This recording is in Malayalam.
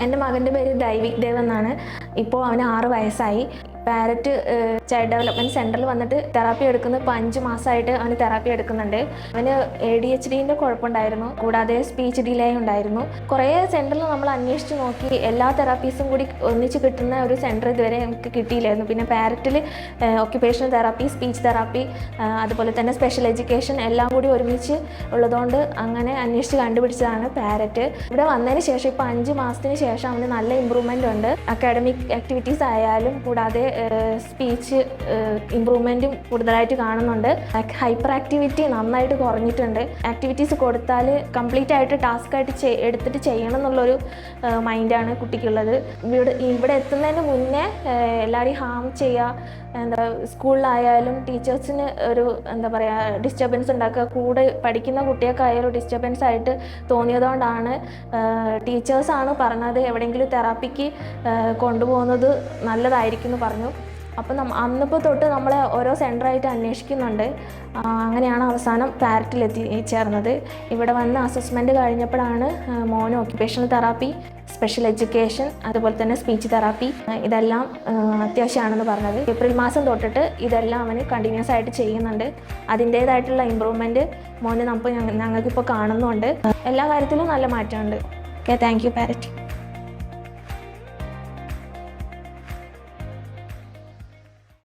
എൻ്റെ മകൻ്റെ പേര് ദൈവിക് ദേവ് എന്നാണ്. ഇപ്പോൾ അവന് 6 വയസ്സായി. പാരറ്റ് ചൈൽഡ് ഡെവലപ്മെൻറ്റ് സെൻറ്ററിൽ വന്നിട്ട് തെറാപ്പി എടുക്കുന്നത് ഇപ്പോൾ 5 മാസമായിട്ട് അവന് തെറാപ്പി എടുക്കുന്നുണ്ട്. അവന് ADHDൻ്റെ കുഴപ്പമുണ്ടായിരുന്നു, കൂടാതെ സ്പീച്ച് ഡിലേ ഉണ്ടായിരുന്നു. കുറേ സെൻറ്ററിൽ നമ്മൾ അന്വേഷിച്ച് നോക്കി, എല്ലാ തെറാപ്പീസും കൂടി ഒന്നിച്ച് കിട്ടുന്ന ഒരു സെൻറ്റർ ഇതുവരെ നമുക്ക് കിട്ടിയില്ലായിരുന്നു. പിന്നെ പാരറ്റിൽ ഒക്യുപേഷണൽ തെറാപ്പി, സ്പീച്ച് തെറാപ്പി, അതുപോലെ തന്നെ സ്പെഷ്യൽ എഡ്യൂക്കേഷൻ എല്ലാം കൂടി ഒരുമിച്ച് ഉള്ളതുകൊണ്ട് അങ്ങനെ അന്വേഷിച്ച് കണ്ടുപിടിച്ചതാണ് പാരറ്റ്. ഇവിടെ വന്നതിന് ശേഷം ഇപ്പോൾ 5 മാസത്തിന് ശേഷം അവന് നല്ല ഇമ്പ്രൂവ്മെൻ്റ് ഉണ്ട്. അക്കാഡമിക് ആക്ടിവിറ്റീസ് ആയാലും കൂടാതെ സ്പീച്ച് ഇമ്പ്രൂവ്മെൻറ്റും കൂടുതലായിട്ട് കാണുന്നുണ്ട്. ഹൈപ്പർ ആക്ടിവിറ്റി നന്നായിട്ട് കുറഞ്ഞിട്ടുണ്ട്. ആക്ടിവിറ്റീസ് കൊടുത്താൽ കംപ്ലീറ്റ് ആയിട്ട് ടാസ്ക് ആയിട്ട് എടുത്തിട്ട് ചെയ്യണം എന്നുള്ളൊരു മൈൻഡാണ് കുട്ടിക്കുള്ളത്. ഇവിടെ എത്തുന്നതിന് മുന്നേ എല്ലാവരെയും ഹാം ചെയ്യുക, സ്കൂളിലായാലും ടീച്ചേഴ്സിന് ഒരു ഡിസ്റ്റർബൻസ് ഉണ്ടാക്കുക, കൂടെ പഠിക്കുന്ന കുട്ടികൾക്കായാലും ഡിസ്റ്റർബൻസ് ആയിട്ട് തോന്നിയതുകൊണ്ടാണ് ടീച്ചേഴ്സാണ് പറഞ്ഞത് എവിടെയെങ്കിലും തെറാപ്പിക്ക് കൊണ്ടുപോകുന്നത് നല്ലതായിരിക്കും എന്ന് പറഞ്ഞു. അപ്പം അന്നിപ്പോൾ തൊട്ട് നമ്മൾ ഓരോ സെൻറ്ററായിട്ട് അന്വേഷിക്കുന്നുണ്ട്. അങ്ങനെയാണ് അവസാനം പാരറ്റിൽ എത്തിച്ചേർന്നത്. ഇവിടെ വന്ന് അസസ്മെൻറ്റ് കഴിഞ്ഞപ്പോഴാണ് മോന് ഒക്യുപേഷണൽ തെറാപ്പി, സ്പെഷ്യൽ എഡ്യൂക്കേഷൻ, അതുപോലെ തന്നെ സ്പീച്ച് തെറാപ്പി ഇതെല്ലാം അത്യാവശ്യമാണെന്ന് പറഞ്ഞത്. ഏപ്രിൽ മാസം തൊട്ടിട്ട് ഇതെല്ലാം അവന് കണ്ടിന്യൂസ് ആയിട്ട് ചെയ്യുന്നുണ്ട്. അതിൻ്റേതായിട്ടുള്ള ഇമ്പ്രൂവ്മെൻറ്റ് മോന് ഞങ്ങൾക്കിപ്പോൾ കാണുന്നുണ്ട്. എല്ലാ കാര്യത്തിലും നല്ല മാറ്റമുണ്ട്. Okay, thank you parrot.